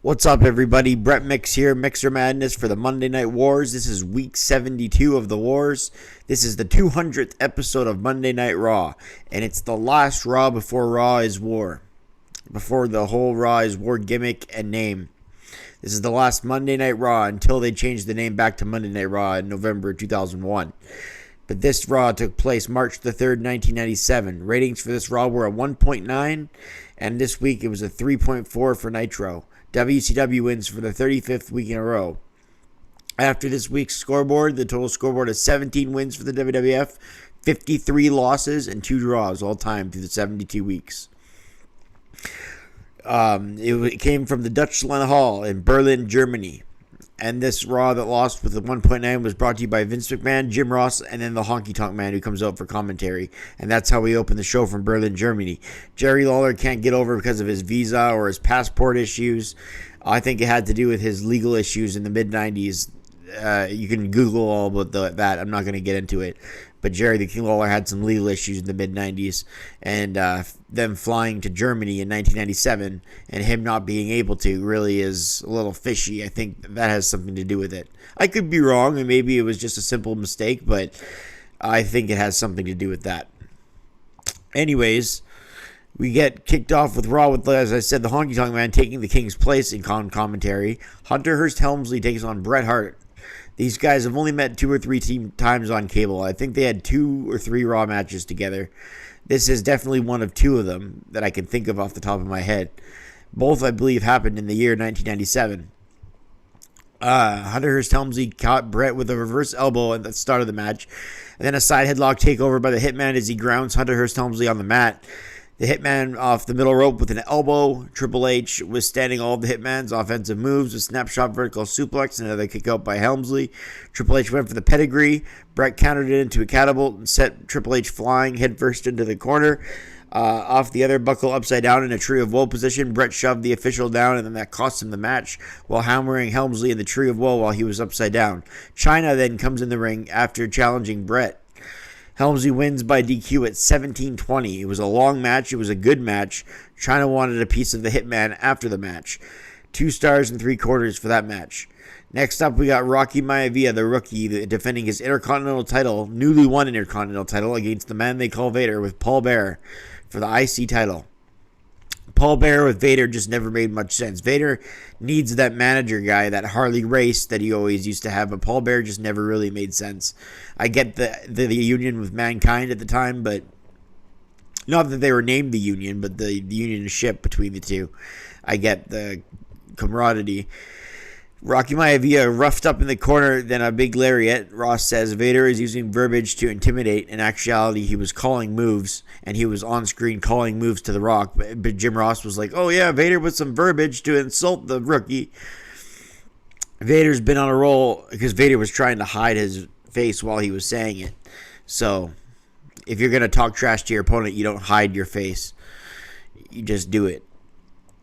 What's up, everybody? Brett Mix here, Mixer Madness for the Monday Night Wars. This is week 72 of the Wars. This is the 200th episode of Monday Night Raw, and it's the last Raw before Raw is War. Before the whole Raw is War gimmick and name. This is the last Monday Night Raw until they changed the name back to Monday Night Raw in November 2001. But this Raw took place March the 3rd, 1997. Ratings for this Raw were a 1.9, and this week it was a 3.4 for Nitro. WCW wins for the 35th week in a row. After this week's scoreboard, the total scoreboard is 17 wins for the WWF, 53 losses, and 2 draws all time through the 72 weeks. It came from the Dutch Hall in Berlin, Germany. And this Raw that lost with the 1.9 was brought to you by Vince McMahon, Jim Ross, and then the Honky Tonk Man who comes out for commentary. And that's how we open the show from Berlin, Germany. Jerry Lawler can't get over because of his visa or his passport issues. I think it had to do with his legal issues in the mid-90s. You can Google all about that. I'm not going to get into it. But Jerry the King Lawler had some legal issues in the mid-90s. And them flying to Germany in 1997 and him not being able to really is a little fishy. I think that has something to do with it. I could be wrong, and maybe it was just a simple mistake, but I think it has something to do with that. Anyways, we get kicked off with Raw with, as I said, the Honky Tonk Man taking the King's place in commentary. Hunter Hearst Helmsley takes on Bret Hart. These guys have only met 2 or 3 times on cable. I think they had 2 or 3 Raw matches together. This is definitely one of 2 of them that I can think of off the top of my head. Both, I believe, happened in the year 1997. Hunter Hearst Helmsley caught Bret with a reverse elbow at the start of the match. And then a side headlock takeover by the Hitman as he grounds Hunter Hearst Helmsley on the mat. The Hitman off the middle rope with an elbow. Triple H withstanding all of the Hitman's offensive moves with snapshot vertical suplex and another kick out by Helmsley. Triple H went for the pedigree. Bret countered it into a catapult and set Triple H flying headfirst into the corner. Off the other buckle upside down in a Tree of Woe position. Bret shoved the official down and then that cost him the match while hammering Helmsley in the Tree of Woe while he was upside down. Chyna then comes in the ring after challenging Bret. Helmsley wins by DQ at 17:20. It was a long match. It was a good match. Chyna wanted a piece of the Hitman after the match. 2 stars and 3/4 for that match. Next up, we got Rocky Maivia, the rookie, defending his Intercontinental title, newly won Intercontinental title, against the man they call Vader with Paul Bearer for the IC title. Paul Bearer with Vader just never made much sense. Vader needs that manager guy, that Harley Race that he always used to have, but Paul Bearer just never really made sense. I get the union with Mankind at the time, but not that they were named the Union, but the unionship between the two. I get the camaraderie. Rocky Maivia roughed up in the corner, then a big lariat. Ross says Vader is using verbiage to intimidate. In actuality, he was calling moves, and he was on screen calling moves to The Rock. But Jim Ross was like, oh yeah, Vader with some verbiage to insult the rookie. Vader's been on a roll because Vader was trying to hide his face while he was saying it. So, if you're going to talk trash to your opponent, you don't hide your face. You just do it.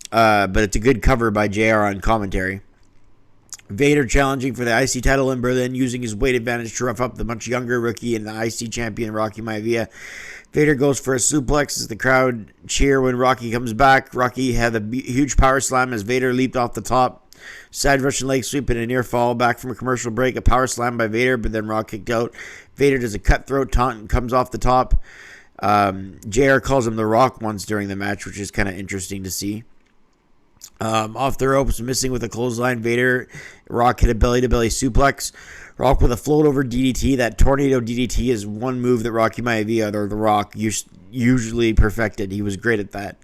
But it's a good cover by JR on commentary. Vader challenging for the IC title in Berlin, using his weight advantage to rough up the much younger rookie and the IC champion Rocky Maivia. Vader goes for a suplex as the crowd cheer when Rocky comes back. Rocky had a huge power slam as Vader leaped off the top. Side Russian leg sweep and a near fall. Back from a commercial break, a power slam by Vader, but then Rock kicked out. Vader does a cutthroat taunt and comes off the top. JR calls him The Rock once during the match, which is kind of interesting to see. Off the ropes, missing with a clothesline. Vader, Rock hit a belly-to-belly suplex. Rock with a float-over DDT. That tornado DDT is one move that Rocky Maivia, or The Rock, usually perfected. He was great at that.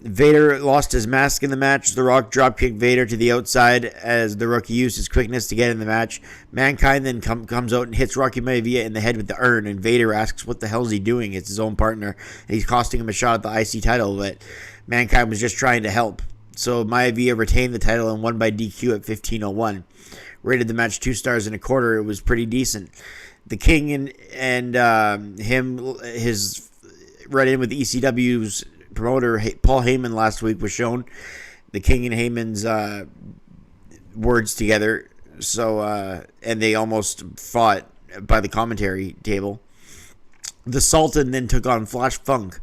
Vader lost his mask in the match. The Rock dropkicked Vader to the outside as the rookie used his quickness to get in the match. Mankind then comes out and hits Rocky Maivia in the head with the urn, and Vader asks what the hell is he doing? It's his own partner, and he's costing him a shot at the IC title, but Mankind was just trying to help. So Maivia retained the title and won by DQ at 15:01. Rated the match 2 stars and a quarter. It was pretty decent. The King and his run-in with ECW's promoter Paul Heyman last week was shown. The King and Heyman's words together. So and they almost fought by the commentary table. The Sultan then took on Flash Funk.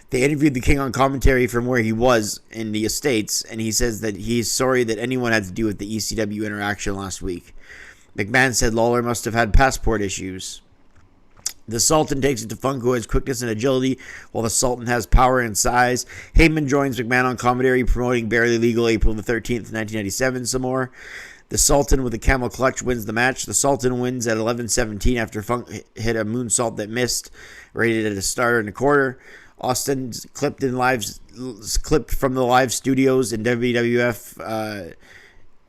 They interviewed the King on commentary from where he was in the Estates, and he says that he's sorry that anyone had to do with the ECW interaction last week. McMahon said Lawler must have had passport issues. The Sultan takes it to Funk, who has quickness and agility, while the Sultan has power and size. Heyman joins McMahon on commentary, promoting Barely Legal April the 13th, 1997 some more. The Sultan with a camel clutch wins the match. The Sultan wins at 11:17 after Funk hit a moonsault that missed, rated at a star and a quarter. Austin clipped from the live studios in WWF,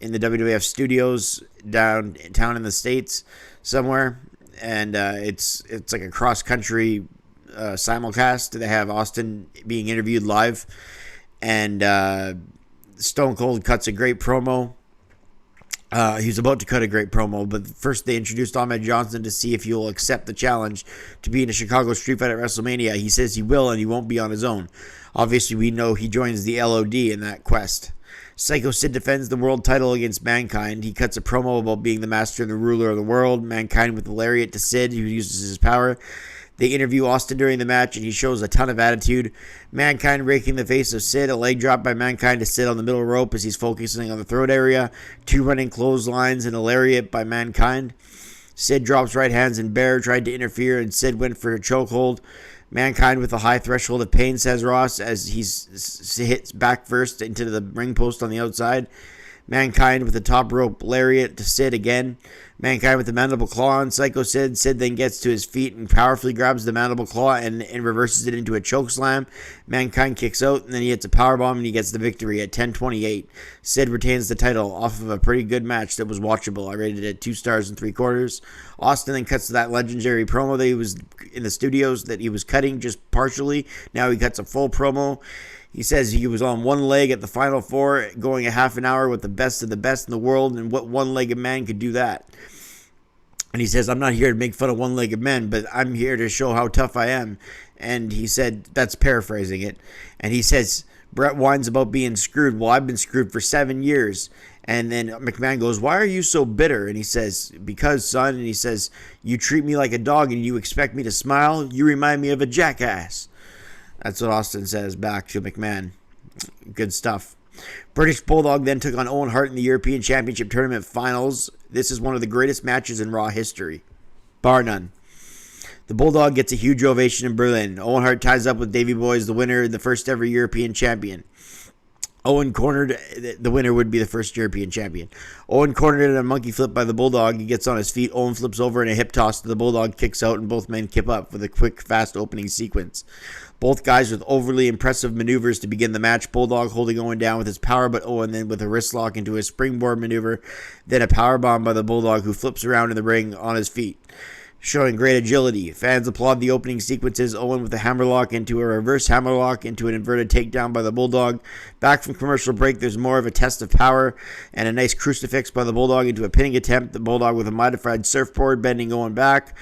in the WWF studios downtown in the States somewhere, and it's like a cross country simulcast. They have Austin being interviewed live, and Stone Cold cuts a great promo. He was about to cut a great promo, but first they introduced Ahmed Johnson to see if he will accept the challenge to be in a Chicago Street Fight at WrestleMania. He says he will, and he won't be on his own. Obviously, we know he joins the LOD in that quest. Psycho Sid defends the world title against Mankind. He cuts a promo about being the master and the ruler of the world. Mankind with the lariat to Sid, who uses his power. They interview Austin during the match, and he shows a ton of attitude. Mankind raking the face of Sid, a leg drop by Mankind to Sid on the middle rope as he's focusing on the throat area. 2 running clotheslines and a lariat by Mankind. Sid drops right hands, and Bear tried to interfere, and Sid went for a chokehold. Mankind with a high threshold of pain, says Ross, as he hits back first into the ring post on the outside. Mankind with the top rope lariat to Sid again. Mankind with the mandible claw on Psycho Sid. Sid then gets to his feet and powerfully grabs the mandible claw and reverses it into a choke slam. Mankind kicks out, and then he hits a powerbomb, and he gets the victory at 10:28. Sid retains the title off of a pretty good match that was watchable. I rated it 2 stars and 3/4. Austin then cuts to that legendary promo that he was in the studios that he was cutting just partially. Now he cuts a full promo. He says he was on one leg at the Final Four, going a half an hour with the best of the best in the world, and what one-legged man could do that? And he says, I'm not here to make fun of one-legged men, but I'm here to show how tough I am. And he said, that's paraphrasing it. And he says, Brett whines about being screwed. Well, I've been screwed for 7 years. And then McMahon goes, why are you so bitter? And he says, because, son. And he says, you treat me like a dog and you expect me to smile? You remind me of a jackass. That's what Austin says back to McMahon. Good stuff. British Bulldog then took on Owen Hart in the European Championship Tournament Finals. This is one of the greatest matches in Raw history, bar none. The Bulldog gets a huge ovation in Berlin. Owen Hart ties up with Davey Boy as the winner, the first ever European champion. Owen cornered, the winner would be the first European champion. Owen cornered in a monkey flip by the Bulldog. He gets on his feet. Owen flips over in a hip toss to the Bulldog, kicks out, and both men kip up with a quick, fast opening sequence. Both guys with overly impressive maneuvers to begin the match. Bulldog holding Owen down with his power, but Owen then with a wrist lock into a springboard maneuver. Then a power bomb by the Bulldog, who flips around in the ring on his feet, showing great agility. Fans applaud the opening sequences. Owen with a hammerlock into a reverse hammerlock into an inverted takedown by the Bulldog. Back from commercial break, there's more of a test of power and a nice crucifix by the Bulldog into a pinning attempt. The Bulldog with a modified surfboard bending Owen back.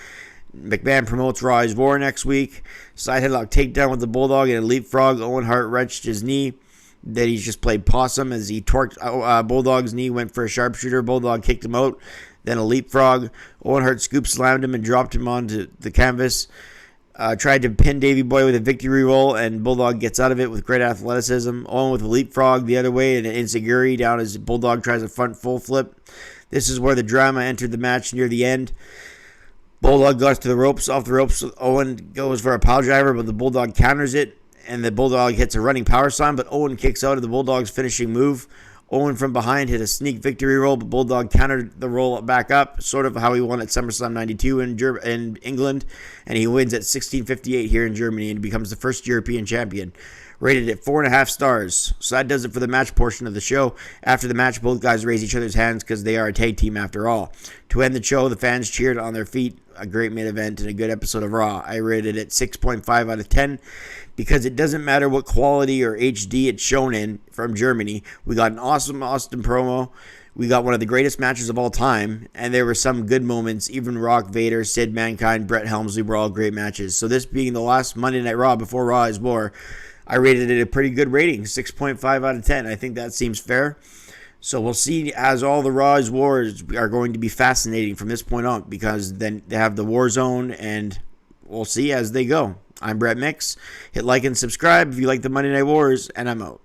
McMahon promotes Raw is War next week. Side headlock takedown with the Bulldog and a leapfrog. Owen Hart wrenched his knee. Then he's just played possum as he torqued Bulldog's knee, went for a sharpshooter. Bulldog kicked him out. Then a leapfrog. Owen Hart scoop slammed him and dropped him onto the canvas. Tried to pin Davey Boy with a victory roll, and Bulldog gets out of it with great athleticism. Owen with a leapfrog the other way and an enziguri down as Bulldog tries a front full flip. This is where the drama entered the match near the end. Bulldog goes to the ropes, off the ropes. Owen goes for a pile driver, but the Bulldog counters it, and the Bulldog hits a running power slam, but Owen kicks out of the Bulldog's finishing move. Owen from behind hit a sneak victory roll, but Bulldog countered the roll back up, sort of how he won at SummerSlam 92 in England, and he wins at 16:58 here in Germany and becomes the first European champion. Rated at 4.5 stars. So that does it for the match portion of the show. After the match, both guys raise each other's hands because they are a tag team after all. To end the show, the fans cheered on their feet. A great main event and a good episode of Raw. I rated it 6.5 out of 10 because it doesn't matter what quality or HD it's shown in from Germany. We got an awesome Austin promo. We got one of the greatest matches of all time, and there were some good moments. Even Rock, Vader, Sid, Mankind, Brett Helmsley were all great matches. So this being the last Monday Night Raw before Raw is War, I rated it a pretty good rating, 6.5 out of 10. I think that seems fair. So we'll see, as all the Raw is Wars are going to be fascinating from this point on, because then they have the War Zone and we'll see as they go. I'm Brett Mix. Hit like and subscribe if you like the Monday Night Wars, and I'm out.